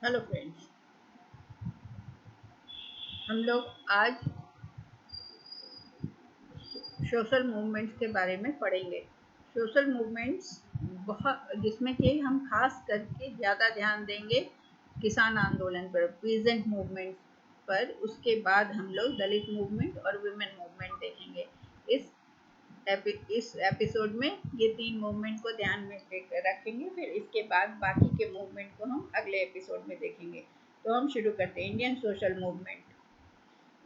Hello friends, हम लोग आज सोशल मूवमेंट्स के बारे में पढ़ेंगे। सोशल मूवमेंट्स बहुत जिसमें कि हम खास करके ज़्यादा ध्यान देंगे किसान आंदोलन पर, पीजेंट मूवमेंट पर। उसके बाद हम लोग दलित मूवमेंट और वुमेन मूवमेंट देखेंगे। इस एपिसोड में ये तीन मूवमेंट को ध्यान में रखेंगे, फिर इसके बाद बाकी के मूवमेंट को हम अगले एपिसोड में देखेंगे। तो हम शुरू करते हैं। Indian social movement.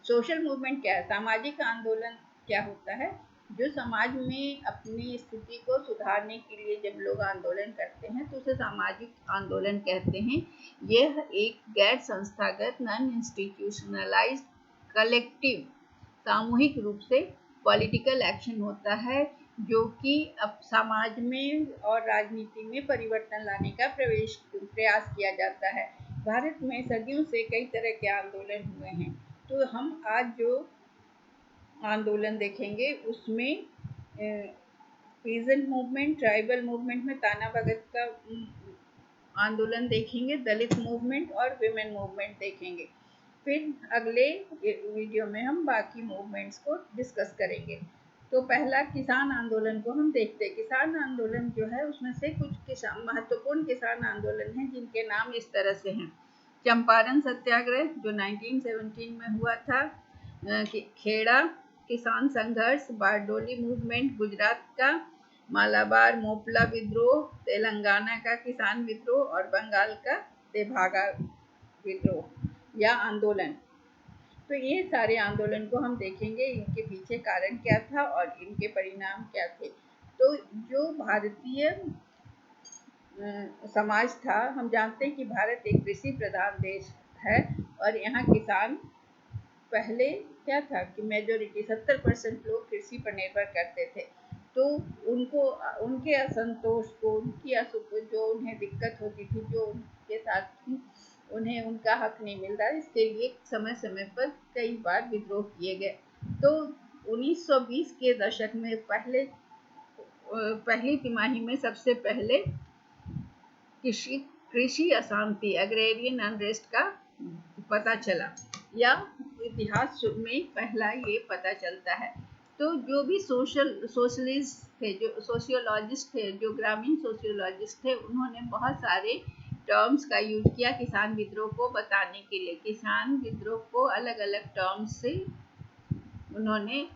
Social movement क्या है? सामाजिक आंदोलन क्या होता है? जो समाज में अपनी स्थिति को सुधारने के लिए जब लोग आंदोलन करते हैं तो उसे सामाजिक आंदोलन कहते हैं। यह एक गैर संस्थागत, नॉन इंस्टीट्यूशनलाइज्ड, कलेक्टिव, सामूहिक रूप से पॉलिटिकल एक्शन होता है जो कि अब समाज में और राजनीति में परिवर्तन लाने का प्रयास किया जाता है। भारत में सदियों से कई तरह के आंदोलन हुए हैं। तो हम आज जो आंदोलन देखेंगे उसमें पीजेंट मूवमेंट, ट्राइबल मूवमेंट में ताना भगत का आंदोलन देखेंगे, दलित मूवमेंट और विमेन मूवमेंट देखेंगे। फिर अगले वीडियो में हम बाकी मूवमेंट्स को डिस्कस करेंगे। तो पहला किसान आंदोलन को हम देखते हैं। किसान आंदोलन जो है उसमें से कुछ महत्वपूर्ण किसान आंदोलन हैं जिनके नाम इस तरह से हैं। चंपारण सत्याग्रह जो 1917 में हुआ था, खेड़ा किसान संघर्ष, बारडोली मूवमेंट गुजरात का, मालाबार मोपला विद्रोह, तेलंगाना का किसान विद्रोह और बंगाल का तेभागा विद्रोह या आंदोलन। तो ये सारे आंदोलन को हम देखेंगे, इनके पीछे कारण क्या था और इनके परिणाम क्या थे। तो जो भारतीय समाज था, हम जानते हैं कि भारत एक कृषि प्रधान देश है और यहाँ किसान पहले क्या था कि मेजोरिटी 70% लोग कृषि पर निर्भर करते थे। तो उनको उनके असंतोष को, जो उन्हें दिक्कत होती थी, जो उनके साथ उन्हें उनका हक नहीं मिलता, इसके लिए समय समय पर कई बार विद्रोह किए गए। तो 1920 के दशक में पहली तिमाही में सबसे पहले कृषि अशांति, एग्रेरियन अनरेस्ट का पता चला या इतिहास में पहला ये पता चलता है। तो जो भी सोशलिस्ट थे, जो सोशियोलॉजिस्ट थे, जो ग्रामीण सोशियोलॉजिस्ट थे, उन्होंने बहुत सारे टर्म्स का यूज किया किसान विद्रोह को बताने के लिए। किसान विद्रोह को अलग अलग टर्म्स से उन्होंने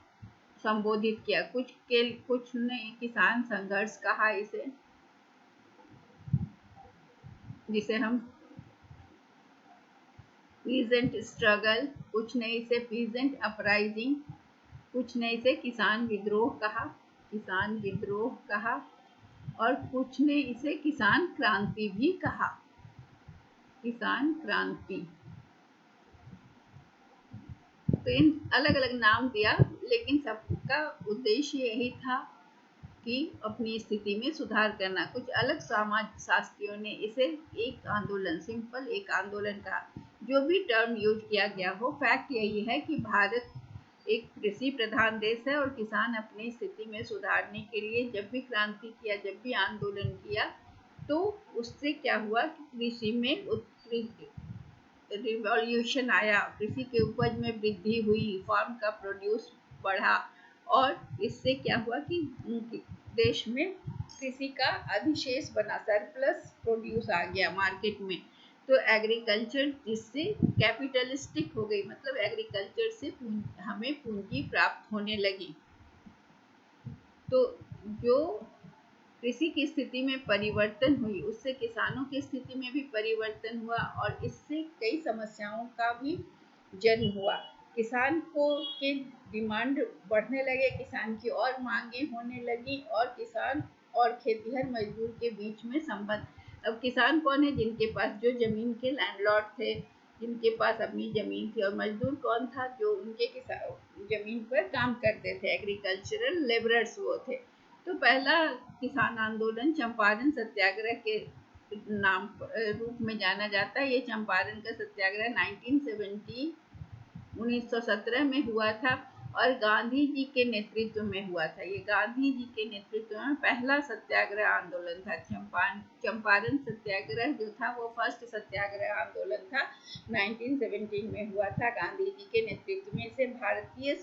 संबोधित किया। कुछ ने किसान संघर्ष कहा इसे, जिसे हम पीजेंट स्ट्रगल, कुछ ने इसे पीजेंट अपराइजिंग, कुछ ने इसे किसान विद्रोह कहा और कुछ ने इसे किसान क्रांति भी कहा। किसान क्रांति, तो इन अलग अलग नाम दिया, लेकिन सबका उद्देश्य यही था कि अपनी स्थिति में सुधार करना। कुछ अलग समाज शास्त्रियों ने इसे एक आंदोलन, सिंपल एक आंदोलन कहा। जो भी टर्म यूज किया गया हो, फैक्ट यही है कि भारत एक कृषि प्रधान देश है और किसान अपनी स्थिति में सुधारने के लिए जब भी क्रांति किया, जब भी आंदोलन किया, तो उससे क्या हुआ कि कृषि में रिवॉल्यूशन आया, कृषि के उपज में वृद्धि हुई, फार्म का प्रोड्यूस बढ़ा और इससे क्या हुआ कि देश में कृषि का अधिशेष बना, सरप्लस प्रोड्यूस आ गया मार्केट में। तो एग्रीकल्चर जिससे कैपिटलिस्टिक हो गई, मतलब एग्रीकल्चर से हमें पूंजी प्राप्त होने लगी। तो जो कृषि की स्थिति में परिवर्तन हुई, उससे किसानों की स्थिति में भी परिवर्तन हुआ और इससे कई समस्याओं का भी जन्म हुआ। किसान के डिमांड बढ़ने लगे, किसान की और मांगे होने लगी और किसान और खेतीहर मजदूर के बीच में संबंध। अब किसान कौन है? जिनके पास, जो जमीन के लैंडलॉर्ड थे, जिनके पास अपनी जमीन थी। और मजदूर कौन था? जो उनके जमीन पर काम करते थे, एग्रीकल्चरल लेबरर्स वो थे। तो पहला किसान आंदोलन चंपारण सत्याग्रह के नाम रूप में जाना जाता है। ये चंपारण का सत्याग्रह 1917 में हुआ था और गांधी जी के नेतृत्व में हुआ था। ये गांधी जी के नेतृत्व में पहला सत्याग्रह आंदोलन था। चंपारण सत्याग्रह जो था वो फर्स्ट सत्याग्रह आंदोलन था, 1917 में हुआ था गांधी जी के नेतृत्व में। इसे भारतीय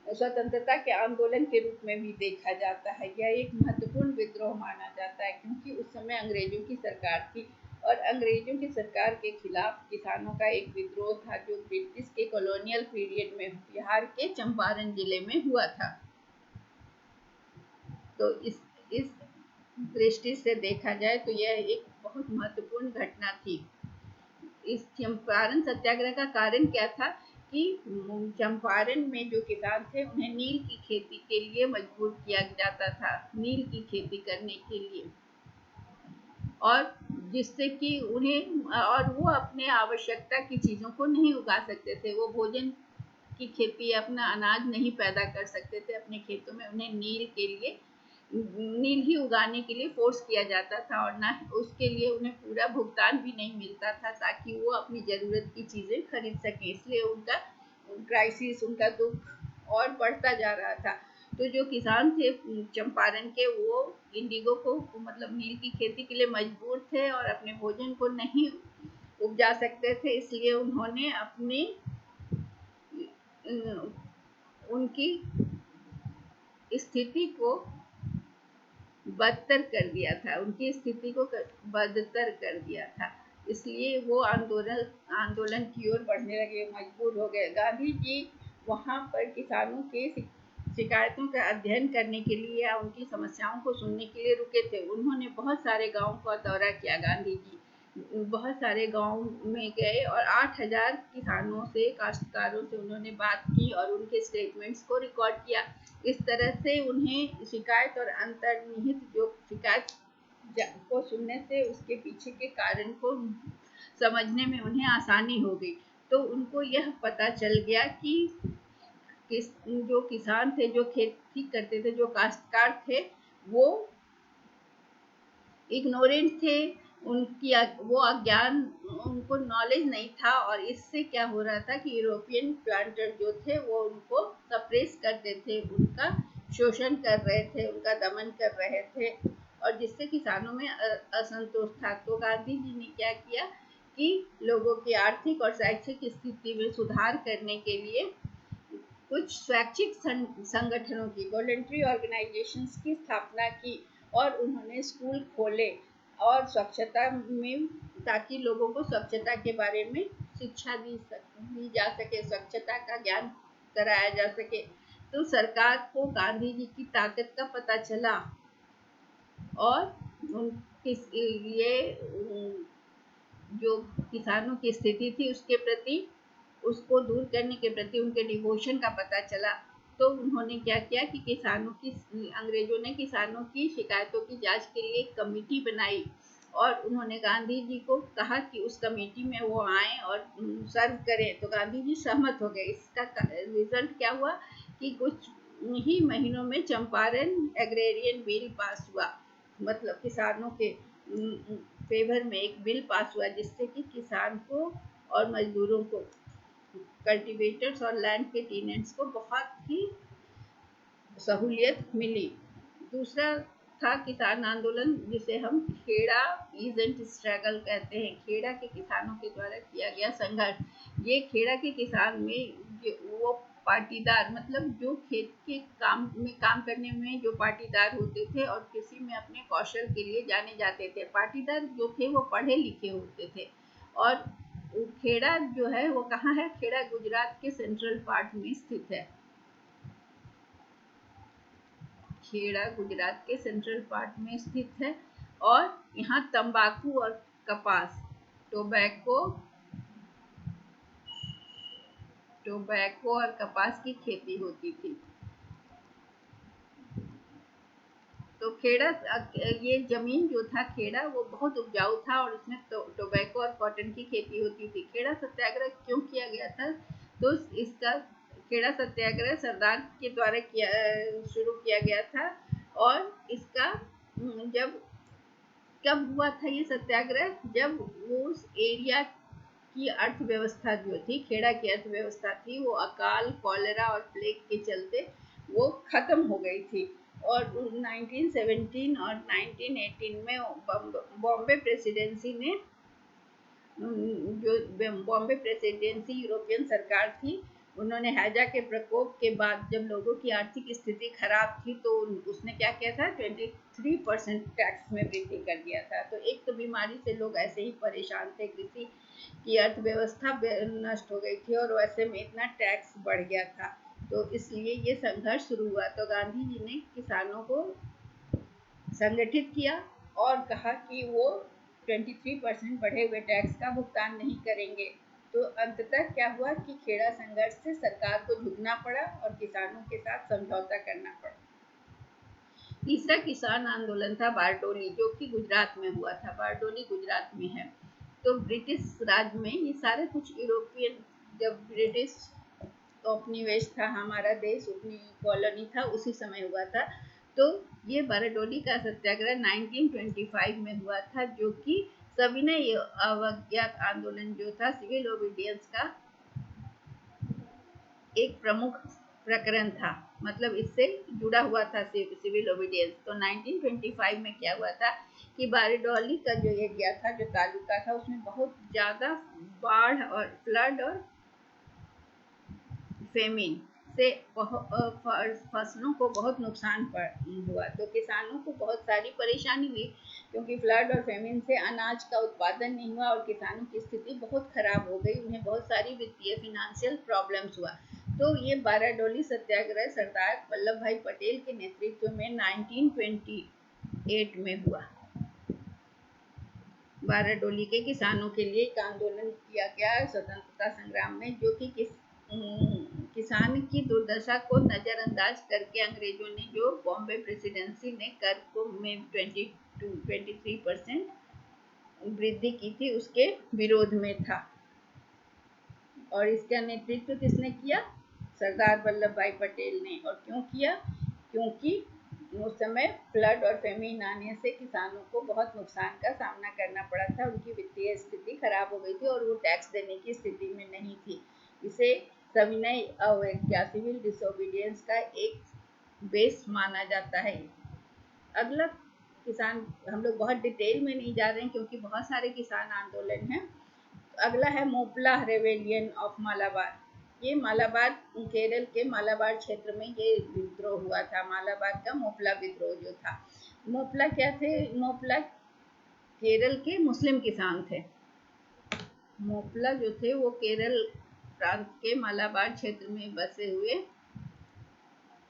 स्वतंत्रता के आंदोलन के रूप में भी देखा जाता है। यह एक महत्वपूर्ण विद्रोह माना जाता है क्योंकि उस समय अंग्रेजों की सरकार थी और अंग्रेजों की सरकार के खिलाफ किसानों का एक विद्रोह था जो ब्रिटिश के कॉलोनियल पीरियड में बिहार के चंपारण जिले में हुआ था। तो इस दृष्टि से देखा जाए तो यह एक बहुत महत्वपूर्ण घटना थी। इस चंपारण सत्याग्रह का कारण क्या था कि चंपारण में जो किसान थे उन्हें नील की खेती के लिए मजबूर किया जाता था, नील की खेती करने के लिए, और जिससे कि उन्हें और वो अपने आवश्यकता की चीज़ों को नहीं उगा सकते थे। वो भोजन की खेती, अपना अनाज नहीं पैदा कर सकते थे अपने खेतों में। उन्हें नील ही उगाने के लिए फोर्स किया जाता था और ना उसके लिए उन्हें पूरा भुगतान भी नहीं मिलता था ताकि वो अपनी ज़रूरत की चीज़ें खरीद सके। इसलिए उनका क्राइसिस, उनका दुख और बढ़ता जा रहा था। तो जो किसान थे चंपारण के, वो इंडिगो को मतलब नील की खेती के लिए मजबूर थे और अपने भोजन को नहीं उपजा सकते थे। इसलिए उन्होंने अपनी उनकी स्थिति को बदतर कर दिया था, उनकी स्थिति को बदतर कर दिया था। इसलिए वो आंदोलन की ओर बढ़ने लगे, मजबूर हो गए। गांधी जी वहाँ पर किसानों के शिकायतों का अध्ययन करने के लिए या उनकी समस्याओं को सुनने के लिए रुके थे। उन्होंने बहुत सारे गांवों का दौरा किया। गांधी जी बहुत सारे गांव में गए और 8,000 किसानों से, काश्तकारों से उन्होंने बात की और उनके स्टेटमेंट्स को रिकॉर्ड किया। इस तरह से उन्हें शिकायत और अंतर्निहित जो शिकायत को सुनने से उसके पीछे के कारण को समझने में उन्हें आसानी हो गई। तो उनको यह पता चल गया कि जो किसान थे, जो खेती करते थे, जो काश्तकार थे, वो इग्नोरेंट थे, उनकी वो अज्ञान, उनको नॉलेज नहीं था। और इससे क्या हो रहा था कि यूरोपियन प्लांटर जो थे वो उनको सप्रेस करते थे, उनका शोषण कर रहे थे, उनका दमन कर रहे थे और जिससे किसानों में असंतोष था। तो गांधी जी ने क्या किया कि लोगों की आर्थिक और शैक्षिक स्थिति में सुधार करने के लिए कुछ स्वैच्छिक संगठनों की, वॉलंटरी ऑर्गेनाइजेशंस की स्थापना की और उन्होंने स्कूल खोले और स्वच्छता में, ताकि लोगों को स्वच्छता के बारे में शिक्षा दी जा सके, स्वच्छता का ज्ञान कराया जा सके। तो सरकार को गांधी जी की ताकत का पता चला और ये जो किसानों की स्थिति थी उसके प्रति, उसको दूर करने के प्रति उनके डिवोशन का पता चला। तो उन्होंने क्या किया कि अंग्रेजों ने किसानों की शिकायतों की जांच के लिए एक कमेटी बनाई और उन्होंने गांधी जी को कहा कि उस कमेटी में वो आए और सर्व करें। तो गांधी जी सहमत हो गए। इसका रिजल्ट क्या हुआ कि कुछ ही महीनों में चंपारण एग्रेरियन बिल पास हुआ, मतलब किसानों के फेवर में एक बिल पास हुआ जिससे कि किसान को और मजदूरों को, कल्टीवेटर्स और लैंड के टेनेंट्स को बहुत ही सहूलियत मिली। दूसरा था किसान आंदोलन, जिसे हम खेड़ा पीजेंट स्ट्रगल कहते हैं। खेड़ा के किसानों के द्वारा किया गया संघर्ष। ये खेड़ा के किसान में वो पाटीदार, मतलब जो खेत के काम में काम करने में जो पाटीदार होते थे और कृषि में अपने कौशल के लिए जाने जाते थे। पाटीदार जो थे वो पढ़े लिखे होते थे। और खेड़ा जो है वो कहाँ है? खेड़ा गुजरात के सेंट्रल पार्ट में स्थित है। खेड़ा गुजरात के सेंट्रल पार्ट में स्थित है और यहाँ तंबाकू और कपास, टोबैको और कपास की खेती होती थी। तो खेड़ा, ये जमीन जो था खेड़ा वो बहुत उपजाऊ था और इसमें टोबैको और कॉटन की खेती होती थी। खेड़ा सत्याग्रह क्यों किया गया था? तो इसका खेड़ा सत्याग्रह सरदार के द्वारा शुरू किया गया था और इसका कब हुआ था ये सत्याग्रह? जब वो उस एरिया की अर्थव्यवस्था जो थी, खेड़ा की अर्थव्यवस्था थी, वो अकाल, कॉलेरा और प्लेग के चलते वो खत्म हो गई थी। और 1917 और 1918 में बॉम्बे प्रेसिडेंसी ने, जो बॉम्बे प्रेसिडेंसी यूरोपियन सरकार थी, उन्होंने हैजा के प्रकोप के बाद जब लोगों की आर्थिक स्थिति खराब थी तो उसने क्या किया था, 23% टैक्स में वृद्धि कर दिया था। तो एक तो बीमारी से लोग ऐसे ही परेशान थे, कृषि की अर्थव्यवस्था नष्ट हो गई थी और वैसे में इतना टैक्स बढ़ गया था, तो इसलिए ये संघर्ष शुरू हुआ। तो गांधी जी ने किसानों को संगठित किया और कहा कि वो 23% बढ़े हुए टैक्स का भुगतान नहीं करेंगे। तो अंततः क्या हुआ कि खेड़ा संघर्ष से सरकार को झुकना पड़ा और किसानों के साथ समझौता करना पड़ा। तीसरा किसान आंदोलन था बारडोली, जो कि गुजरात में हुआ था। बारडोली गुजरात में है। तो ब्रिटिश राज में ये सारे कुछ यूरोपियन, जब ब्रिटिश उपनिवेश था, हमारा देश उपनी कॉलोनी था, उसी समय हुआ था। तो ये बारडोली का सत्याग्रह 1925 में हुआ था, जो कि सविनय अवज्ञा आंदोलन जो था, सिविल ओबीडियंस का एक प्रमुख प्रकरण था, मतलब इससे जुड़ा हुआ था सिविल ओबीडियंस। तो 1925 में क्या हुआ था कि बारडोली का जो एरिया था, जो तालुका था, उसमें बहुत ज़्यादा बाढ़ और फ्लड और फेमिन से फसलों को बहुत नुकसान हुआ। तो किसानों को बहुत सारी परेशानी हुई, क्योंकि फ्लड और फेमिन से अनाज का उत्पादन नहीं हुआ और किसानों की स्थिति बहुत खराब हो गई, उन्हें बहुत सारी वित्तीय फिनेंशियल प्रॉब्लम्स हुआ। तो ये बारडोली सत्याग्रह सरदार वल्लभ भाई पटेल के नेतृत्व में 1928 में हुआ। बारडोली के किसानों के लिए एक आंदोलन किया गया स्वतंत्रता संग्राम में, जो कि किसान की दुर्दशा को नजरअंदाज करके अंग्रेजों ने, जो बॉम्बे प्रेसिडेंसी ने कर को में 23% वृद्धि की थी, उसके विरोध में था। और इसका नेतृत्व किसने किया? सरदार वल्लभ भाई पटेल ने। और क्यों किया? क्योंकि उस समय फ्लड और फेमिन आने से किसानों को बहुत नुकसान का सामना करना पड़ा था, उनकी वित्तीय स्थिति खराब हो गई थी और वो टैक्स देने की स्थिति में नहीं थी। इसे सविनय अवज्ञा, सिविल डिसोबीडियंस का एक बेस माना जाता है। अगला किसान, हम लोग बहुत डिटेल में नहीं जा रहे हैं क्योंकि बहुत सारे किसान आंदोलन हैं। अगला है मोपला रेवेलियन ऑफ मालाबार। ये मालाबार, केरल के मालाबार क्षेत्र में ये विद्रोह हुआ था। मालाबार का मोपला विद्रोह जो था। मोपला क्या थे? मोपला केरल के मुस्लिम किसान थे। मोपला जो थे वो केरल प्रांत के मालाबार क्षेत्र में बसे हुए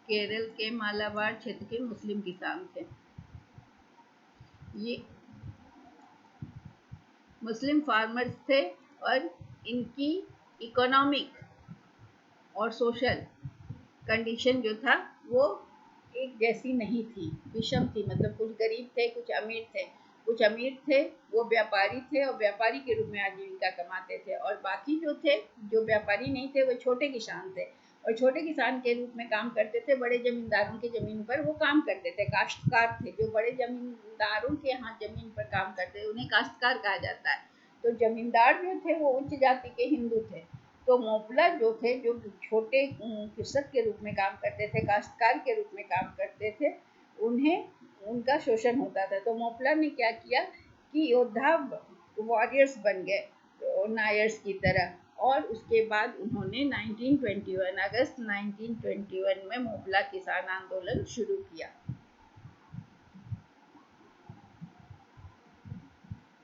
केरल के मालाबार क्षेत्र के मुस्लिम किसान थे। ये मुस्लिम फार्मर्स थे और इनकी इकोनॉमिक और सोशल कंडीशन जो था वो एक जैसी नहीं थी, विषम थी। मतलब कुछ गरीब थे, कुछ अमीर थे। कुछ अमीर थे वो व्यापारी थे और व्यापारी के रूप में आजीविका कमाते थे, और बाकी जो थे, जो व्यापारी नहीं थे, वो छोटे किसान थे और छोटे किसान के रूप में काम करते थे। बड़े जमींदारों की जमीन पर वो काम करते थे, काश्तकार थे। जो बड़े जमींदारों के यहाँ जमीन पर काम करते थे उन्हें काश्तकार कहा जाता है। तो जमींदार जो थे वो उच्च जाति के हिंदू थे। तो मोपला जो थे, जो छोटे कृषक के रूप में काम करते थे, काश्तकार के रूप में काम करते थे, उन्हें उनका शोषण होता था। तो मोपला ने क्या किया कि योद्धा, वॉरियर्स बन गए, तो नायर्स की तरह। और उसके बाद उन्होंने 1921 अगस्त 1921 में मोपला किसान आंदोलन शुरू किया।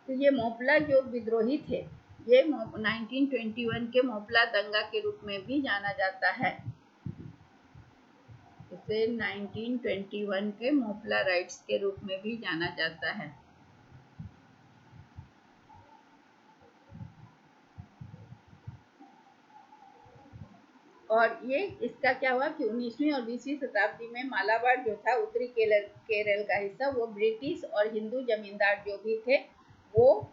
तो ये मोपला जो विद्रोही थे, ये 1921 के मोपला दंगा के रूप में भी जाना जाता है। इसे 1921 के मोपला राइट्स के रूप में भी जाना जाता है। और ये इसका क्या हुआ कि 19वीं और 20वीं शताब्दी में मालाबार जो था, उत्तरी केरल का हिस्सा, वो ब्रिटिश और हिंदू जमींदार जो भी थे, वो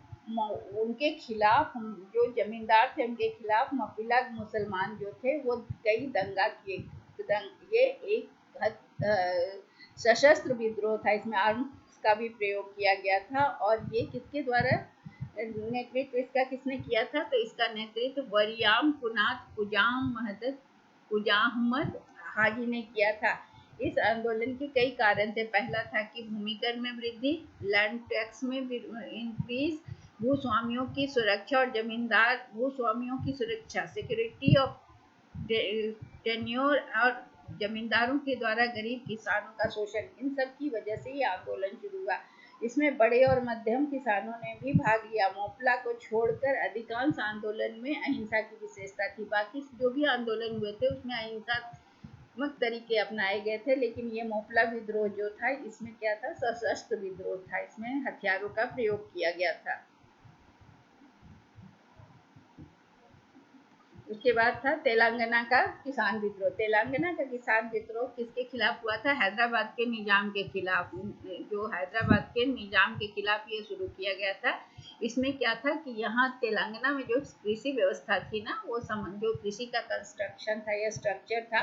उनके खिलाफ, जो जमींदार थे उनके खिलाफ मपिला मुसलमान जो थे वो कई दंगा किए। ये एक सशस्त्र विद्रोह था, इसमें आर्म्स का भी प्रयोग किया गया था। और ये किसके द्वारा? नेतृत्व इसका किसने किया था? तो इसका नेतृत्व वरियाम कुनात कुजाहमद हाजी ने किया था। इस आंदोलन के कई कारण थे। पहला था कि भूमि कर में वृद्धि, लैंड टैक्स में इंक्रीज, भूस्वामियों की सुरक्षा और जमींदार भूस्वामियों की सुरक्षा, सिक्योरिटी ऑफ टेन्योर और जमींदारों के द्वारा गरीब किसानों का शोषण, इन सब की वजह से ये आंदोलन शुरू हुआ। इसमें बड़े और मध्यम किसानों ने भी भाग लिया। मोपला को छोड़कर अधिकांश आंदोलन में अहिंसा की विशेषता थी। बाकी जो भी आंदोलन हुए थे उसमें अहिंसात्मक तरीके अपनाए गए थे, लेकिन ये मोपला विद्रोह जो था इसमें क्या था? सशस्त्र विद्रोह था, इसमें हथियारों का प्रयोग किया गया था। उसके बाद था तेलंगाना का किसान विद्रोह। तेलंगाना का किसान विद्रोह किसके खिलाफ हुआ था? हैदराबाद के निजाम के खिलाफ। जो हैदराबाद के निजाम के खिलाफ ये शुरू किया गया था। इसमें क्या था कि यहाँ तेलंगाना में जो कृषि व्यवस्था थी ना, वो जो कृषि का कंस्ट्रक्शन था या स्ट्रक्चर था,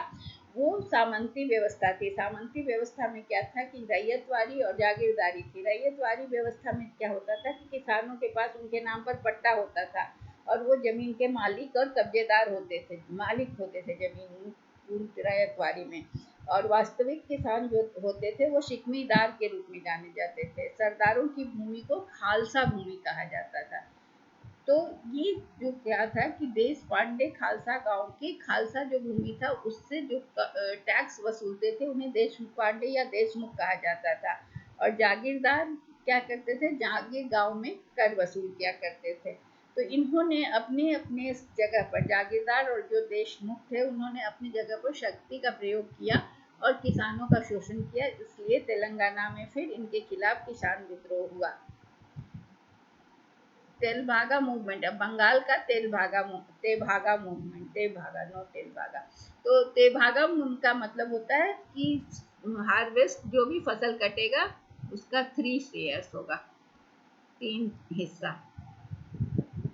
वो सामंती व्यवस्था थी। सामंती व्यवस्था में क्या था कि रैयतवारी और जागीरदारी थी। रैयतवारी व्यवस्था में क्या होता था कि किसानों के पास उनके नाम पर पट्टा होता था और वो जमीन के मालिक और कब्जेदार होते थे, मालिक होते थे जमीन रैयतवारी में। और वास्तविक किसान जो होते थे वो शिकमीदार के रूप में जाने जाते थे। सरदारों की भूमि को खालसा भूमि कहा जाता था। तो ये जो क्या था कि देश पांडे खालसा गांव की खालसा जो भूमि था उससे जो टैक्स वसूलते थे उन्हें देश पांडे या देशमुख कहा जाता था। और जागीरदार क्या करते थे? जागीर गांव में कर वसूल किया करते थे। तो इन्होंने अपने अपने जगह पर, जागीरदार और जो देशमुख थे उन्होंने अपनी जगह पर शक्ति का प्रयोग किया और किसानों का शोषण किया। इसलिए तेलंगाना में फिर इनके खिलाफ किसान विद्रोह हुआ। तेलभागा मूवमेंट, अब बंगाल का तेभागा मूवमेंट, तेभागा नो तेलभागा। तो तेभागा का मतलब होता है कि हार्वेस्ट, जो भी फसल कटेगा उसका 3 शेयर्स होगा, 3 हिस्सा।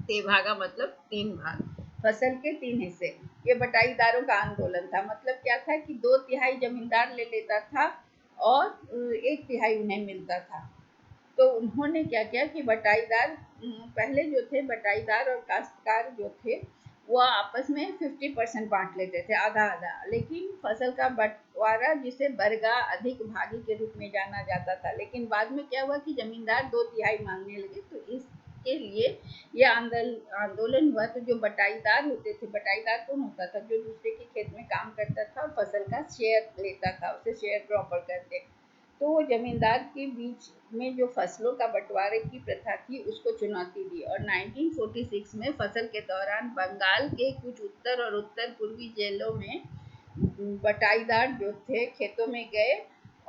तेभागा मतलब 3 भाग, फसल के 3 हिस्से। ये बटाईदारों का आंदोलन था। मतलब क्या था कि 2/3 जमींदार ले लेता था और 1/3 उन्हें मिलता था। तो उन्होंने क्या किया कि बटाईदार पहले जो थे, बटाईदार और काश्तकार जो थे वो आपस में 50% बांट लेते थे, आधा आधा। लेकिन फसल का बंटवारा जिसे बरगा अधिक भागी के रूप में जाना जाता था। लेकिन बाद में क्या हुआ कि जमींदार 2/3 मांगने लगे, तो इसके लिए ये आंदोलन हुआ। तो जो बटाईदार होते थे, बटाईदार कौन होता था? जो दूसरे के खेत में काम करता था और फसल का शेयर लेता था, उसे शेयर प्रॉपर करते। तो वो जमींदार के बीच में जो फसलों का बंटवारे की प्रथा थी उसको चुनौती दी। और 1946 में फसल के दौरान बंगाल के कुछ उत्तर और उत्तर पूर्वी जिलों में बटाईदार जो थे खेतों में गए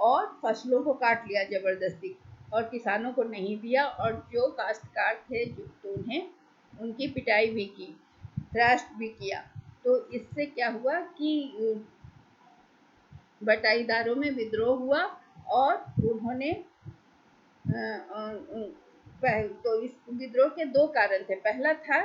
और फसलों को काट लिया जबरदस्ती, और किसानों को नहीं दिया। और जो काश्तकार थे तो उन्हें उनकी पिटाई भी की, थ्रैश भी किया। तो इससे क्या हुआ कि बटाईदारों में विद्रोह हुआ और उन्होंने तो इस विद्रोह के 2 कारण थे। पहला था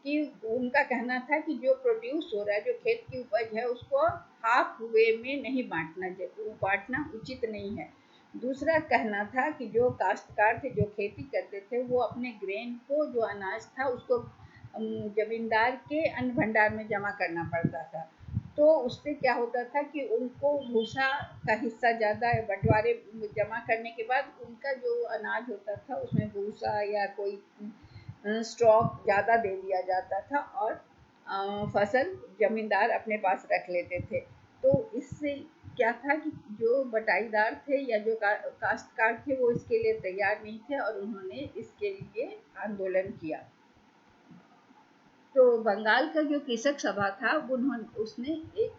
कि उनका कहना था कि जो प्रोड्यूस हो रहा है, जो खेत की उपज है, उसको हाफ वे में नहीं बांटना उचित नहीं है। दूसरा कहना था कि जो काश्तकार थे, जो खेती करते थे, वो अपने ग्रेन को, जो अनाज था, उसको जमींदार के अन्न भंडार में जमा करना पड़ता था। तो उससे क्या होता था कि उनको भूसा का हिस्सा ज़्यादा बंटवारे जमा करने के बाद उनका जो अनाज होता था उसमें भूसा या कोई स्टॉक ज़्यादा दे दिया जाता था और फसल जमींदार अपने पास रख लेते थे। तो इससे क्या था कि जो बटाईदार थे या जो काश्तकार थे वो इसके लिए तैयार नहीं थे और उन्होंने इसके लिए आंदोलन किया। तो बंगाल का जो कृषक सभा था उसने एक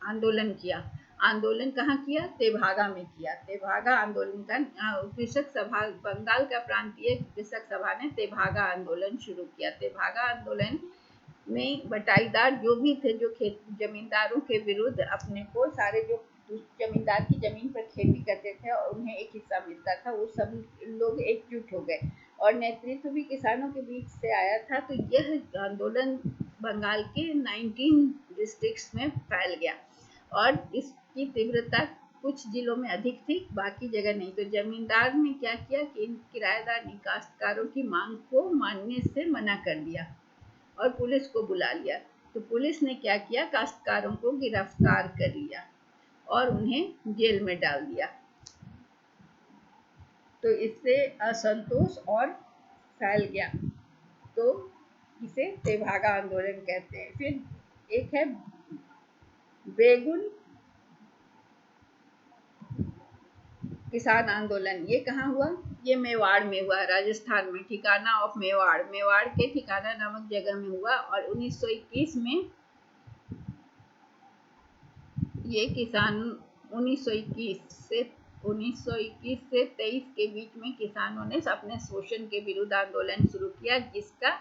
आंदोलन किया। आंदोलन कहाँ किया? तेभागा में किया। तेभागा आंदोलन का कृषक सभा, बंगाल का प्रांतीय कृषक सभा ने तेभागा आंदोलन शुरू किया। तेभागा आंदोलन में बटाईदार जो भी थे, जो जमींदारों के विरुद्ध अपने को सारे जो जमींदार की जमीन पर खेती करते थे और उन्हें एक हिस्सा मिलता था, वो सब लोग एकजुट हो गए और नेतृत्व भी किसानों के बीच से आया था। तो यह आंदोलन बंगाल के 19 डिस्ट्रिक्ट्स में फैल गया और इसकी तीव्रता कुछ जिलों में अधिक थी, बाकी जगह नहीं। तो जमींदार ने क्या किया कि इन किराएदार काश्तकारों की मांग को मानने से मना कर दिया और पुलिस को बुला लिया। तो पुलिस ने क्या किया, काश्तकारों को गिरफ्तार कर लिया और उन्हें जेल में डाल दिया। तो इससे असंतोष और फैल गया, तो इसे तेभागा आंदोलन कहते हैं। फिर एक है बेगुन किसान आंदोलन। ये कहाँ हुआ? ये मेवाड़ में हुआ, राजस्थान में, ठिकाना ऑफ मेवाड़, मेवाड़ के ठिकाना नामक जगह में हुआ। और 1921 में ये किसान 1921 से 23 के बीच में किसानों ने अपने शोषण के विरुद्ध आंदोलन शुरू किया, जिसका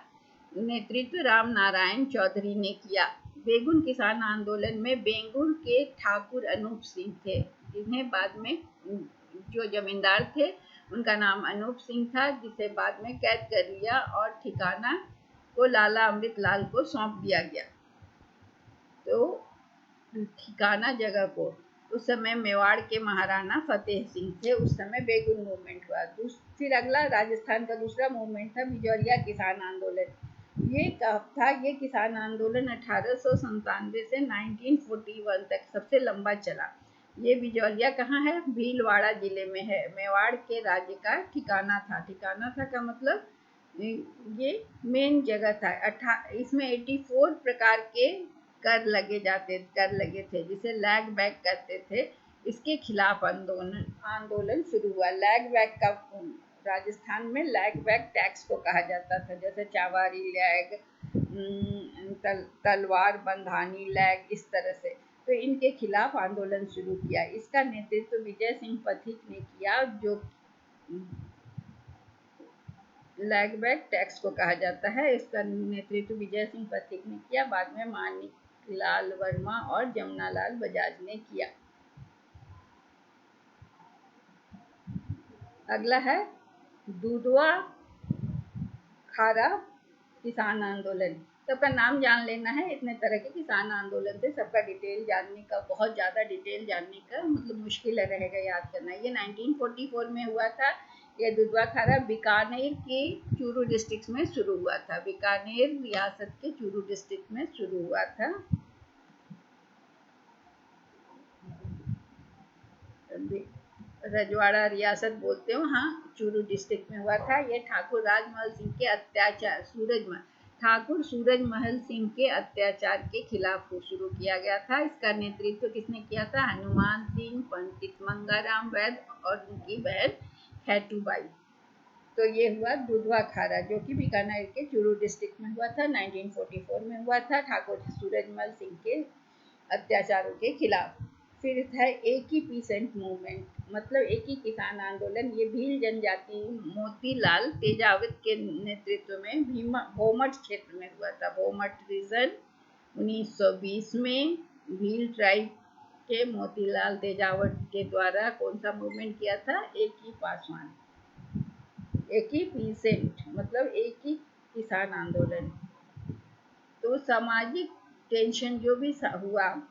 नेतृत्व राम नारायण चौधरी ने किया। बेगुन किसान आंदोलन में बेंगुर के ठाकुर अनूप सिंह थे, जिन्हें बाद में जो जमींदार थे उनका नाम अनूप सिंह था, जिसे बाद में कैद कर लिया और ठिकाना को लाला अमृतलाल को सौंप दिया गया। तो ठिकाना जगह को उस समय मेवाड़ के महाराणा फतेह सिंह थे। उस समय बेगुन मूवमेंट हुआ। फिर अगला राजस्थान का दूसरा मूवमेंट था बिजौरिया किसान आंदोलन। ये कब था? ये किसान आंदोलन 1897 से 1941 तक सबसे लंबा चला। ये बिजौलिया कहाँ है? भीलवाड़ा जिले में है। मेवाड़ के राज्य का ठिकाना था। ठिकाना था का मतलब ये मेन जगह था। इसमें 84 प्रकार के कर लगे थे, जिसे लैग बैक कहते थे। इसके खिलाफ आंदोलन शुरू हुआ। लैग बैक का राजस्थान में लैग बैक टैक्स को कहा जाता था, जैसे चावारी लैग, तलवार बंधानी लैग, इस तरह से। तो इनके खिलाफ आंदोलन शुरू किया। इसका नेतृत्व विजय सिंह पथिक ने किया, जो लैग बैक टैक्स को कहा जाता है। इसका नेतृत्व विजय सिंह पथिक ने किया। बाद में माणिकलाल वर्मा और जमुनालाल बजाज ने किया। अगला है दुधवा खारा किसान आंदोलन। सबका नाम जान लेना है। इतने तरह के किसान आंदोलन थे, सबका डिटेल जानने का, बहुत ज़्यादा डिटेल जानने का मतलब मुश्किल रहेगा याद करना। ये 1944 में हुआ था। ये दुधवा खारा बीकानेर के चूरू डिस्ट्रिक्ट में शुरू हुआ था। बीकानेर रियासत के चूरू डिस्ट्रिक्ट में शुरू हुआ था। रजवाड़ा रियासत बोलते हो, हाँ, चूरू डिस्ट्रिक्ट में हुआ था। ये ठाकुर सूरजमल सिंह के अत्याचार के खिलाफ शुरू किया गया था। इसका नेतृत्व किसने किया था? हनुमान सिंह, पंडित मंगाराम वैद और उनकी बहन खैटूबाई। तो ये हुआ दुधवा खारा, जो कि बीकानेर के चूरू डिस्ट्रिक्ट में हुआ था। 1944 में हुआ था, ठाकुर सूरजमल सिंह के अत्याचारों के खिलाफ। फिर था एक ही पीसेंट मूवमेंट, मतलब एक ही किसान आंदोलन। ये भील जनजाति मोतीलाल तेजावत के नेतृत्व में भोमट क्षेत्र में हुआ था। भोमट रीजन 1920 में भील ट्राइब के मोतीलाल तेजावत के द्वारा कौन सा मूवमेंट किया था? एक ही पासवान, एक ही पीसेंट, मतलब एक ही किसान आंदोलन। तो सामाजिक टेंशन जो भी हुआ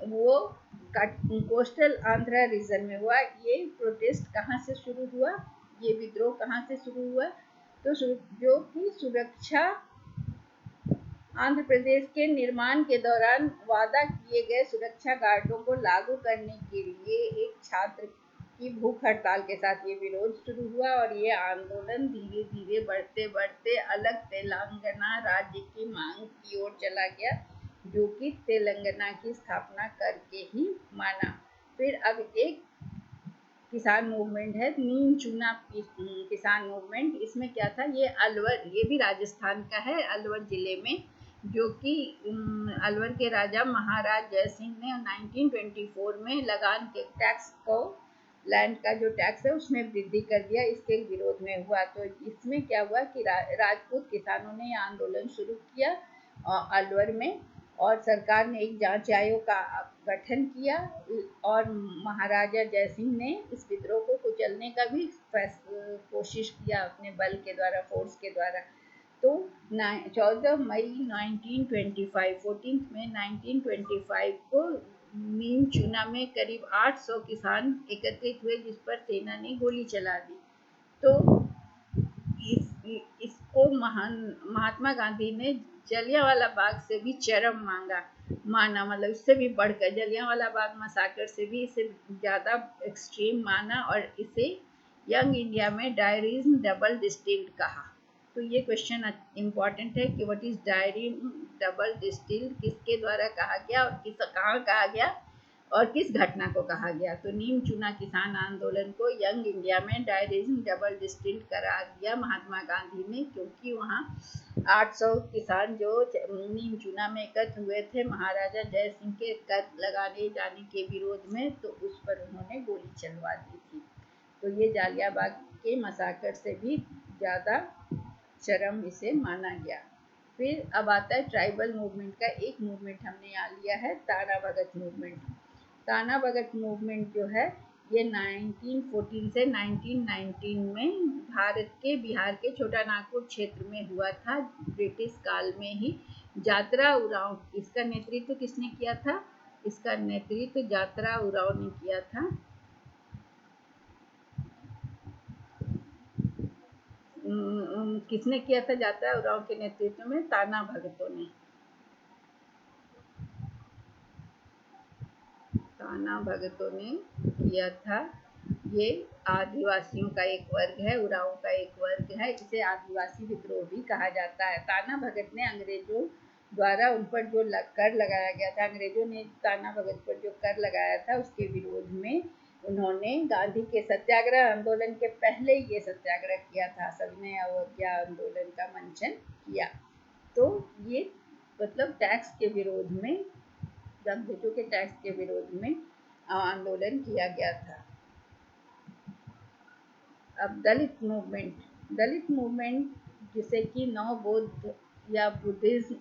वो कोस्टल आंध्रा रीजन में हुआ। ये प्रोटेस्ट कहाँ से शुरू हुआ? ये विद्रोह कहाँ से शुरू हुआ? तो जो कि सुरक्षा आंध्र प्रदेश के निर्माण के दौरान वादा किए गए सुरक्षा गार्डों को लागू करने के लिए एक छात्र की भूख हड़ताल के साथ ये विरोध शुरू हुआ। और ये आंदोलन धीरे धीरे बढ़ते बढ़ते अलग तेलंगाना राज्य की मांग की ओर चला गया, जो कि तेलंगाना की स्थापना करके ही माना। फिर अब एक किसान मूवमेंट है नीम चूना किसान मूवमेंट। इसमें क्या था? ये अलवर, ये भी राजस्थान का है, अलवर जिले में, जो कि अलवर के राजा महाराज जय सिंह ने 1924 में लगान के टैक्स को, लैंड का जो टैक्स है उसमें वृद्धि कर दिया। इसके विरोध में हुआ। तो इसमें क्या हुआ कि राजपूत किसानों ने यह आंदोलन शुरू किया अलवर में, और सरकार ने एक जांच आयोग का गठन किया और महाराजा जय सिंह ने इस विद्रोह को कुचलने का भी कोशिश किया अपने बल के द्वारा, फोर्स के द्वारा। तो 14 मई 1925 को नीम चूना में करीब 800 किसान एकत्रित हुए, जिस पर सेना ने गोली चला दी। तो इसको महात्मा गांधी ने जलियांवाला बाग से भी चरम माना, मतलब इससे भी बढ़कर जलियांवाला बाग मसाकर से भी इसे ज़्यादा एक्सट्रीम माना, और इसे यंग इंडिया में डायरीज डबल डिस्टिल्ड कहा। तो ये क्वेश्चन इम्पॉर्टेंट है कि what is diary double distilled, किसके द्वारा कहा गया और कहाँ कहा गया और किस घटना को कहा गया। तो नीम चूना किसान आंदोलन को यंग इंडिया में डायरीजन डबल डिस्टिल्ड करा दिया महात्मा गांधी ने, क्योंकि वहाँ 800 किसान जो नीम चूना में एकत्र हुए थे महाराजा जय सिंह के कर लगाने जाने के विरोध में, तो उस पर उन्होंने गोली चलवा दी थी। तो ये जालियाबाग के मसाकर से भी ज़्यादा चरम इसे माना गया। फिर अब आता है ट्राइबल मूवमेंट का एक मूवमेंट हमने यहाँ लिया है, ताना भगत मूवमेंट। ताना भगत मूवमेंट जो है ये 1914 से 1919 में भारत के बिहार के छोटा नागपुर क्षेत्र में हुआ था, ब्रिटिश काल में ही। जात्रा उरांव, इसका नेतृत्व किसने किया था? इसका नेतृत्व जात्रा उरांव ने किया था। किसने किया था जात्रा उरांव के नेतृत्व में? ताना भगतों ने। ताना भगतों ने किया था। ये आदिवासियों का एक वर्ग है, उरांव का एक वर्ग है, इसे आदिवासी विद्रोह भी कहा जाता है। ताना भगत ने अंग्रेजों द्वारा उन पर जो कर लगाया गया था, अंग्रेजों ने ताना भगत पर जो कर लगाया था उसके विरोध में उन्होंने गांधी के सत्याग्रह आंदोलन के पहले ये सत्याग्रह किया था, सविनय अवज्ञा आंदोलन का मंचन किया। तो ये मतलब टैक्स के विरोध में, अंग्रेजों के टैक्स के विरोध में आंदोलन किया गया था। अब दलित मूवमेंट जिसे कि नव बौद्ध या बुद्धिज्म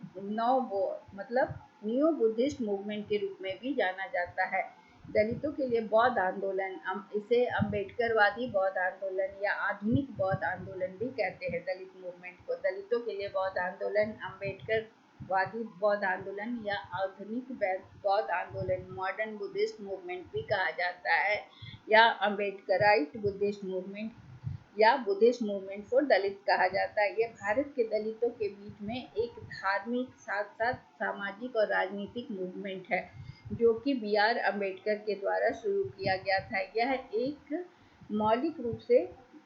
मतलब न्यू बुद्धिस्ट मूवमेंट के रूप में भी जाना जाता है। दलितों के लिए बौद्ध आंदोलन, इसे अम्बेडकरवादी बौद्ध आंदोलन या आधुनिक बौद्ध आंदोलन भी कहते हैं। दलित मूवमेंट को दलितों के लिए बौद्ध आंदोलन, अम्बेडकरवादी बौद्ध आंदोलन या आधुनिक बौद्ध आंदोलन, मॉडर्न बुद्धिस्ट मूवमेंट भी कहा जाता है, या अम्बेडकराइट बुद्धिस्ट मूवमेंट या बुद्धिस्ट मूवमेंट फॉर दलित कहा जाता है। यह भारत के दलितों के बीच में एक धार्मिक साथ साथ सामाजिक और राजनीतिक मूवमेंट है, जो कि बी.आर. अम्बेडकर के द्वारा शुरू किया गया था। यह एक मौलिक रूप से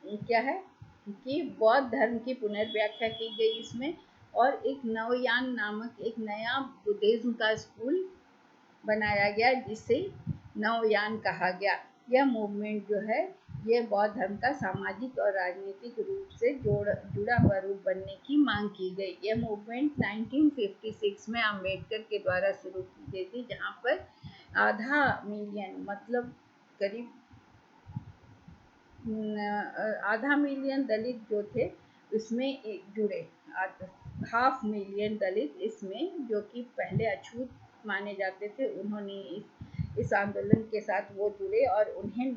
क्या है कि बौद्ध धर्म की पुनर्व्याख्या की गई इसमें, और एक नवयान नामक एक नया बुद्धिज्म का स्कूल बनाया गया जिसे नवयान कहा गया। यह मूवमेंट जो है ये बौद्ध धर्म का सामाजिक और राजनीतिक रूप से जुड़ा हुआ रूप बनने की मांग की गई। यह मूवमेंट 1956 में अम्बेडकर के द्वारा शुरू की गई थी, जहाँ पर आधा मिलियन मतलब करीब आधा मिलियन दलित जो थे उसमें जुड़े, 500,000 दलित इसमें जो कि पहले अछूत माने जाते थे, उन्होंने इस आंदोलन के साथ वो जुड़े और उन्हें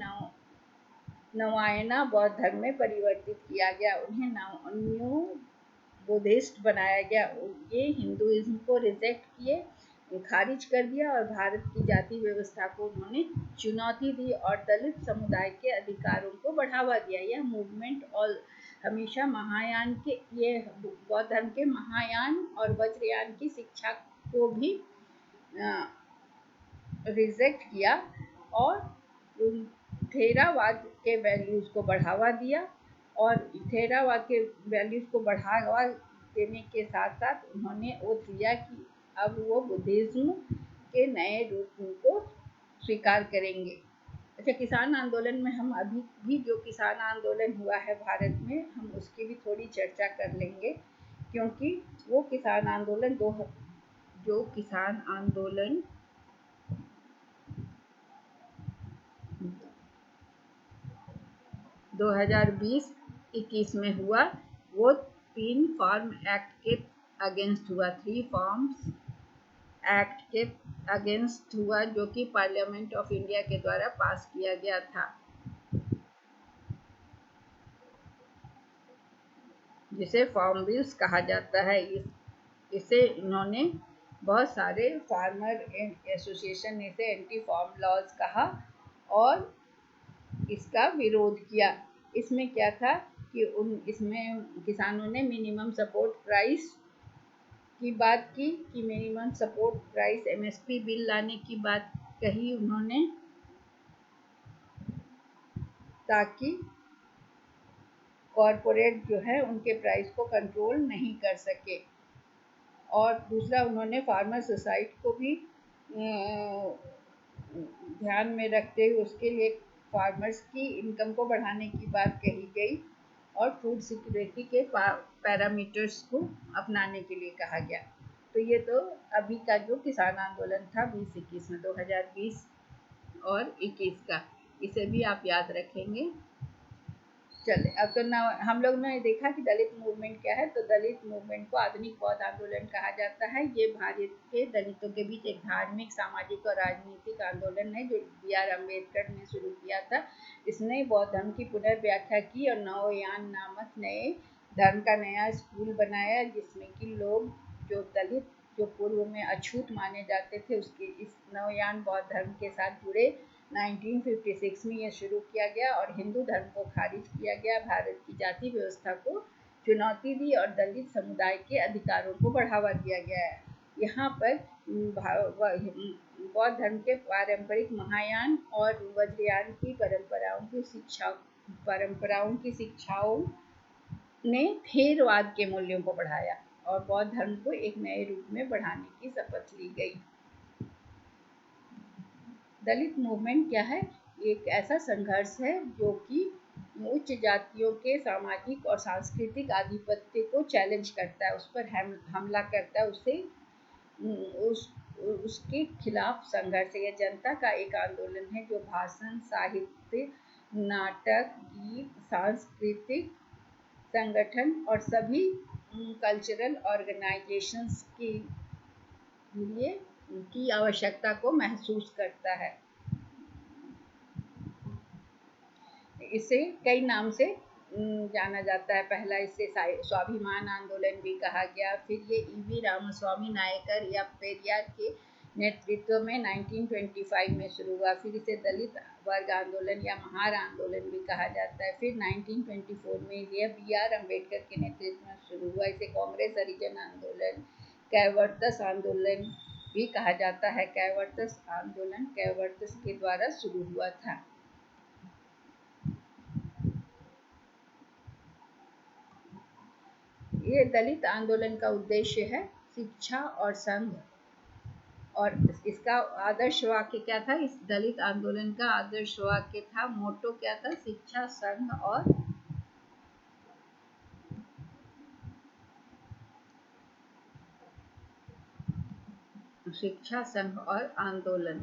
नवायना बौद्ध धर्म में परिवर्तित किया गया, उन्हें न्यू बुद्धिस्ट बनाया गया। ये हिंदुइज्म को रिजेक्ट किए, खारिज कर दिया और भारत की जाति व्यवस्था को उन्होंने चुनौती दी और दलित समुदाय के अधिकारों को बढ़ावा दिया। यह मूवमेंट और हमेशा महायान के, ये बौद्ध धर्म के महायान और वज्रयान की शिक्षा को भी रिजेक्ट किया और थेरावाद के वैल्यूज को बढ़ावा दिया, और थेरावाद के वैल्यूज को बढ़ावा देने के साथ साथ उन्होंने ओथ लिया कि अब वो बुद्धिज्म के नए रूप को स्वीकार करेंगे। अच्छा, किसान आंदोलन में हम अभी भी जो किसान आंदोलन हुआ है भारत में, हम उसकी भी थोड़ी चर्चा कर लेंगे, क्योंकि वो किसान आंदोलन 2020-21 में हुआ, वो 3 फार्म एक्ट के अगेंस्ट हुआ, 3 फार्म्स एक्ट के अगेंस्ट हुआ, जो कि पार्लियामेंट ऑफ इंडिया के द्वारा पास किया गया था, जिसे फार्म बिल्स कहा जाता है। इसे इन्होंने बहुत सारे फार्मर एसोसिएशन ने इसे एंटी फार्म लॉज कहा और इसका विरोध किया। इसमें क्या था कि इसमें किसानों ने मिनिमम सपोर्ट प्राइस की बात की कि minimum support price MSP bill लाने की बात कही उन्होंने, ताकि कॉरपोरेट जो है उनके प्राइस को कंट्रोल नहीं कर सके। और दूसरा उन्होंने फार्मर सोसाइटी को भी ध्यान में रखते हुए उसके लिए फार्मर्स की इनकम को बढ़ाने की बात कही गई और फूड सिक्योरिटी के पैरामीटर्स को अपनाने के लिए कहा गया। तो ये तो अभी का जो किसान आंदोलन था 2021 में, 2020 और 21 का, इसे भी आप याद रखेंगे। चले अब तो ना हम लोग ने देखा कि दलित मूवमेंट क्या है। तो दलित मूवमेंट को आधुनिक बौद्ध आंदोलन कहा जाता है। ये भारत के दलितों के बीच एक धार्मिक, सामाजिक और राजनीतिक आंदोलन है जो BR अम्बेडकर ने शुरू किया था। इसने बौद्ध धर्म की पुनर्व्याख्या की और नवयान नामक नए धर्म का नया स्कूल बनाया, जिसमें कि लोग जो दलित जो पूर्व में अछूत माने जाते थे उसके इस नवयान बौद्ध धर्म के साथ जुड़े। 1956 में यह शुरू किया गया और हिंदू धर्म को खारिज किया गया, भारत की जाति व्यवस्था को चुनौती दी और दलित समुदाय के अधिकारों को बढ़ावा दिया गया है। यहाँ पर बौद्ध धर्म के पारंपरिक महायान और वज्रयान की परंपराओं की शिक्षाओं ने थेरवाद के मूल्यों को बढ़ाया और बौद्ध धर्म को एक नए रूप में बढ़ाने की शपथ ली गई। दलित मूवमेंट क्या है? एक ऐसा संघर्ष है जो कि उच्च जातियों के सामाजिक और सांस्कृतिक आधिपत्य को चैलेंज करता है, उस पर हमला करता है, उसके खिलाफ संघर्ष है। यह जनता का एक आंदोलन है जो भाषण, साहित्य, नाटक, गीत, सांस्कृतिक संगठन और सभी कल्चरल ऑर्गेनाइजेशंस के लिए की आवश्यकता को महसूस करता है। इसे कई नाम से जाना जाता है। पहला इसे स्वाभिमान आंदोलन भी कहा गया। फिर ये EV रामास्वामी नायकर या पेरियार के नेतृत्व में 1925 में शुरू हुआ। फिर इसे दलित वर्ग आंदोलन या महार आंदोलन भी कहा जाता है। फिर 1924 में यह BR अम्बेडकर के नेतृत्व में शुरू हुआ। इसे कांग्रेस हरिजन आंदोलन, कैवर्तस आंदोलन भी कहा जाता है। कैवर्तस आंदोलन कैवर्तस के द्वारा शुरू हुआ था। ये दलित आंदोलन का उद्देश्य है शिक्षा और संघ। और इसका आदर्श वाक्य क्या था? इस दलित आंदोलन का आदर्श वाक्य था, मोटो क्या था? शिक्षा, संघ और आंदोलन।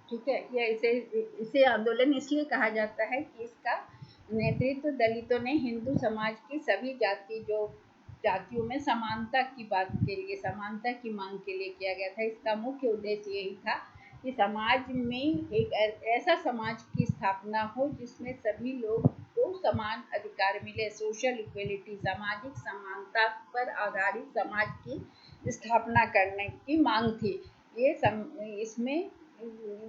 ठीक है। यह इसे आंदोलन इसलिए कहा जाता है कि इसका नेतृत्व दलितों ने हिंदू समाज की सभी जातियों में समानता की बात के लिए, समानता की मांग के लिए किया गया था। इसका मुख्य उद्देश्य यही था कि समाज में एक ऐसा समाज की स्थापना हो जिसमें सभी लोग को समान अधिकार मिले। सोशल इक्वलिटी, सामाजिक समानता पर आधारित समाज की स्थापना करने की मांग थी। इसमें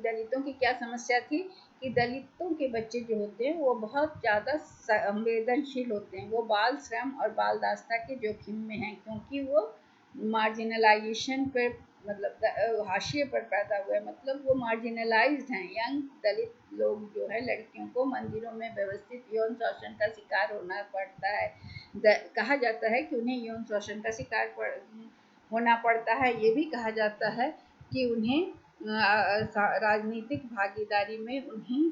दलितों की क्या समस्या थी कि दलितों के बच्चे जो होते हैं वो बहुत ज़्यादा संवेदनशील होते हैं। वो बाल श्रम और बाल दास्ता के जोखिम में हैं, क्योंकि वो मार्जिनलाइजेशन पर, मतलब हाशिए पर पैदा हुए, मतलब वो मार्जिनलाइज्ड हैं। यंग दलित लोग जो है, लड़कियों को मंदिरों में व्यवस्थित यौन शोषण का शिकार होना पड़ता है। कहा जाता है कि उन्हें यौन शोषण का शिकार होना पड़ता है। ये भी कहा जाता है कि उन्हें राजनीतिक भागीदारी में उन्हें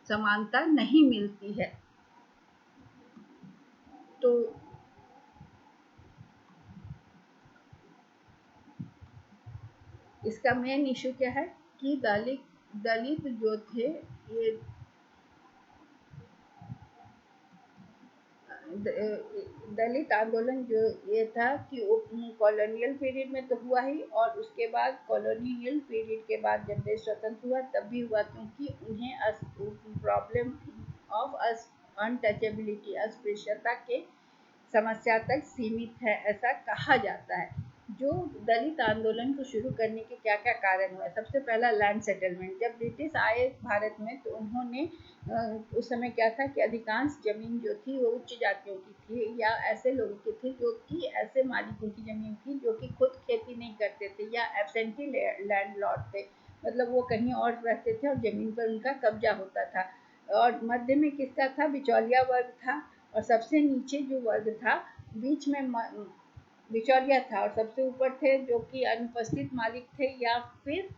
समानता नहीं मिलती है। तो इसका मेन इशू क्या है कि दलित जो थे, ये दलित आंदोलन जो ये था कि कॉलोनियल पीरियड में तो हुआ ही, और उसके बाद कॉलोनियल पीरियड के बाद जब देश स्वतंत्र हुआ तब भी हुआ, क्योंकि उन्हें प्रॉब्लम ऑफ अनटचेबिलिटी, अस्पृश्यता के समस्या तक सीमित है, ऐसा कहा जाता है। जो दलित आंदोलन को शुरू करने के क्या क्या कारण हुए? सबसे पहला लैंड सेटलमेंट। जब ब्रिटिश आए भारत में तो उन्होंने उस समय क्या था कि अधिकांश जमीन जो थी वो उच्च जातियों की थी, या ऐसे लोगों की थी जो कि ऐसे मालिकों की जमीन थी जो कि खुद खेती नहीं करते थे या एब्सेंटी लैंडलॉर्ड थे, मतलब वो कहीं और रहते थे और जमीन पर उनका कब्जा होता था। और मध्य में किसका था? बिचौलिया वर्ग था। और सबसे नीचे जो वर्ग था, बीच में बिचौलिया था, और सबसे ऊपर थे जो कि अनुपस्थित मालिक थे या फिर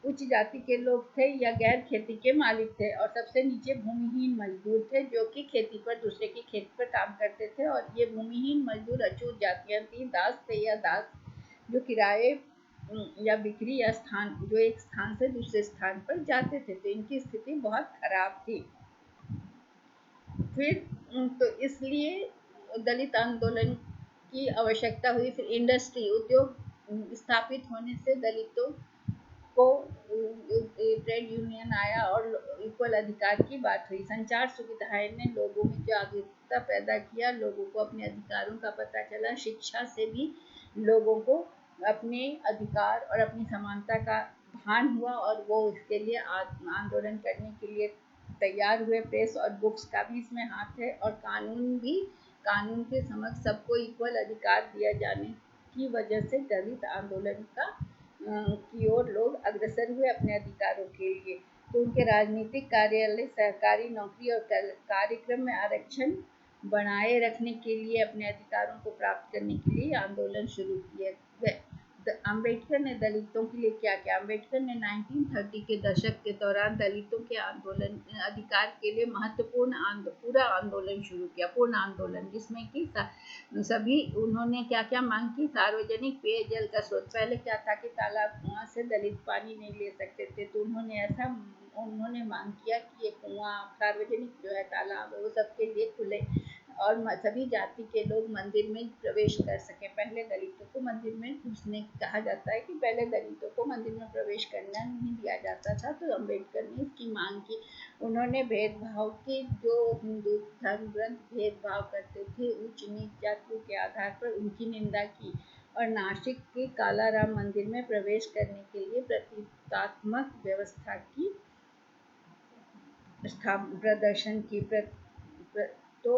उच्च जाति के लोग थे या गैर खेती के मालिक थे, और सबसे नीचे भूमिहीन मजदूर थे जो कि खेती पर, दूसरे की खेत पर काम करते थे। और ये भूमिहीन मजदूर अछूत जातियां थी, दास थे या दास जो किराए या बिक्री या स्थान, जो एक स्थान से दूसरे स्थान पर जाते थे, तो इनकी स्थिति बहुत खराब थी। फिर तो इसलिए दलित आंदोलन की आवश्यकता हुई। फिर इंडस्ट्री, उद्योग स्थापित होने से दलितों को ट्रेड यूनियन आया और इक्वल अधिकार की बात हुई। संचार सुविधाएं ने लोगों में जागरूकता पैदा किया, लोगों को अपने अधिकारों का पता चला। शिक्षा से भी लोगों को अपने अधिकार और अपनी समानता का भान हुआ और वो उसके लिए आंदोलन करने के लिए तैयार हुए। प्रेस और बुक्स का भी इसमें हाथ है, और कानून के समक्ष सबको इक्वल अधिकार दिया जाने की वजह से दलित आंदोलन की ओर लोग अग्रसर हुए अपने अधिकारों के लिए। तो उनके राजनीतिक कार्यालय, सरकारी नौकरी और कार्यक्रम में आरक्षण बनाए रखने के लिए, अपने अधिकारों को प्राप्त करने के लिए आंदोलन शुरू किए गए। अम्बेडकर ने दलितों के लिए क्या किया? अम्बेडकर ने 1930 के दशक के दौरान दलितों के आंदोलन अधिकार के लिए महत्वपूर्ण पूरा आंदोलन शुरू किया, पूर्ण आंदोलन, जिसमें कि सभी उन्होंने क्या क्या मांग की? सार्वजनिक पेयजल का स्रोत। पहले क्या था कि तालाब कुआं से दलित पानी नहीं ले सकते थे, तो उन्होंने मांग किया कि ये कुआं, सार्वजनिक जो है तालाब है, वो सबके लिए खुले और सभी जाति के लोग मंदिर में प्रवेश कर सके। पहले दलितों को मंदिर में घुसने, कहा जाता है कि पहले दलितों को मंदिर में प्रवेश करना नहीं दिया जाता था, तो अम्बेडकर ने इसकी मांग की। उन्होंने भेदभाव की, जो हिंदू धर्म ग्रंथ भेदभाव करते थे उच्च नीच जातियों के आधार पर, उनकी निंदा की। और नासिक के कालाराम मंदिर में प्रवेश करने के लिए प्रतीकात्मक व्यवस्था की प्रदर्शन की। तो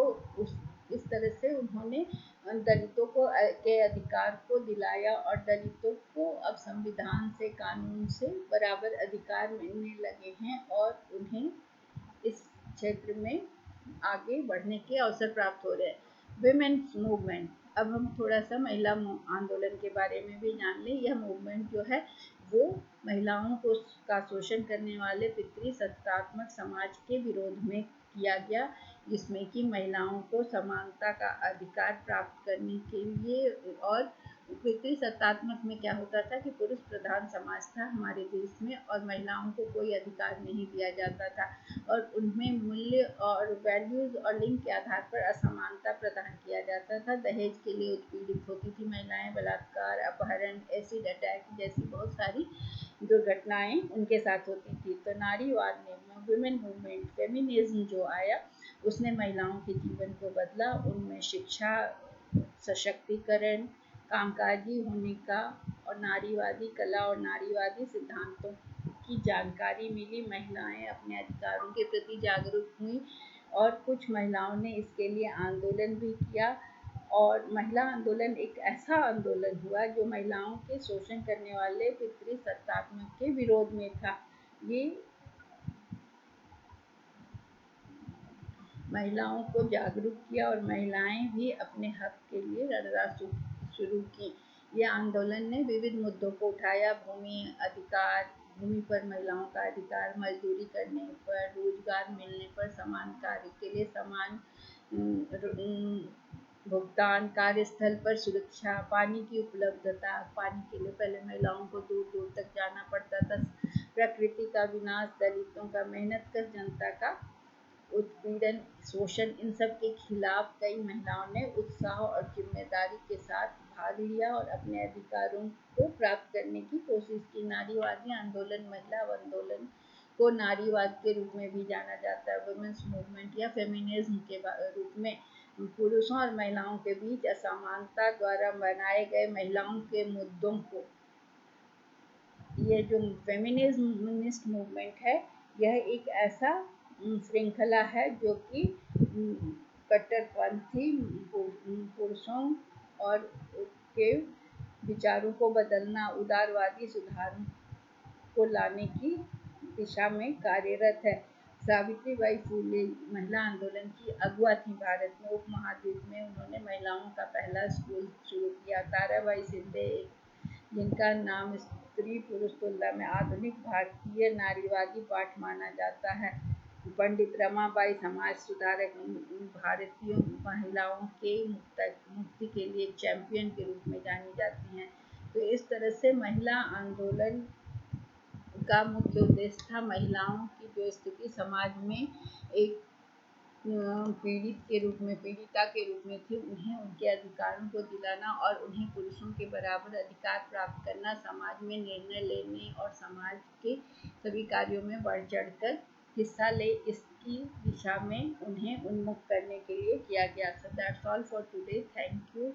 इस तरह से उन्होंने दलितों के अधिकार को दिलाया, और दलितों को अब संविधान से, कानून से बराबर अधिकार मिलने लगे हैं और उन्हें इस क्षेत्र में आगे बढ़ने के अवसर प्राप्त हो रहे हैं। Women's movement. अब हम थोड़ा सा महिला आंदोलन के बारे में भी जान लें। यह मूवमेंट जो है वो महिलाओं को का शोषण करने वाले पितृसत्तात्मक समाज के विरोध में किया गया, जिसमें कि महिलाओं को समानता का अधिकार प्राप्त करने के लिए, और पितृसत्तात्मक में क्या होता था कि पुरुष प्रधान समाज था हमारे देश में, और महिलाओं को कोई अधिकार नहीं दिया जाता था, और उनमें मूल्य और वैल्यूज और लिंग के आधार पर असमानता प्रदान किया जाता था। दहेज के लिए उत्पीड़ित होती थी महिलाएं, बलात्कार, अपहरण, एसिड अटैक जैसी बहुत सारी दुर्घटनाएं उनके साथ होती थी। तो नारीवाद ने, वुमेन मूवमेंट, फेमिनिज्म जो आया, उसने महिलाओं के जीवन को बदला। उनमें शिक्षा, सशक्तिकरण, कामकाजी होने का और नारीवादी कला और नारीवादी सिद्धांतों की जानकारी मिली। महिलाएं अपने अधिकारों के प्रति जागरूक हुई, और कुछ महिलाओं ने इसके लिए आंदोलन भी किया। और महिला आंदोलन एक ऐसा आंदोलन हुआ जो महिलाओं के शोषण करने वाले पितृसत्तात्मक के विरोध में था। ये महिलाओं को जागरूक किया और महिलाएं भी अपने हक के लिए लड़ना शुरू की। ये आंदोलन ने विविध मुद्दों को उठाया: भूमि अधिकार, भूमि पर महिलाओं का अधिकार, मजदूरी करने पर, रोजगार मिलने पर, समान कार्य के लिए समान भुगतान, कार्यस्थल पर सुरक्षा, पानी की उपलब्धता। पानी के लिए पहले महिलाओं को दूर दूर तक जाना पड़ता था। प्रकृति का विनाश, दलितों का मेहनत कर जनता का उत्पीड़न, शोषण, इन सब के खिलाफ कई महिलाओं ने उत्साह और जिम्मेदारी के साथ भाग लिया और अपने अधिकारों को प्राप्त करने की कोशिश की। नारीवादी आंदोलन, महिला आंदोलन को नारीवाद के रूप में भी जाना जाता है, वुमेन्स मूवमेंट या फेमिनिज्म के रूप में पुरुषों और महिलाओं के बीच असमानता द्वारा बनाए गए महिलाओं के मुद्दों को। ये जो फेमिनिस्ट मूवमेंट है, यह एक ऐसा श्रृंखला है जो कि कट्टरपंथी पुरुषों और के विचारों को बदलना, उदारवादी सुधारों को लाने की दिशा में कार्यरत है। सावित्रीबाई फुले महिला आंदोलन की अगुआ थी। भारत में उपमहाद्वीप में उन्होंने महिलाओं का पहला स्कूल शुरू किया। ताराबाई शिंदे, जिनका नाम स्त्री पुरुष तुलना में आधुनिक भारतीय नारीवादी पाठ माना जाता है। पंडित रमाबाई समाज सुधारक, भारतीय महिलाओं के मुक्ति के लिए चैंपियन के रूप में जानी जाती हैं। तो इस तरह से महिला आंदोलन का मुख्य उद्देश्य था महिलाओं की जो स्थिति समाज में एक पीड़िता के रूप में थी, उन्हें उनके अधिकारों को दिलाना और उन्हें पुरुषों के बराबर अधिकार प्राप्त करना, समाज में निर्णय लेने और समाज के सभी कार्यों में बढ़ चढ़कर हिस्सा ले, इसकी दिशा में उन्हें उन्मुख करने के लिए किया गया। So that's all for today. Thank you.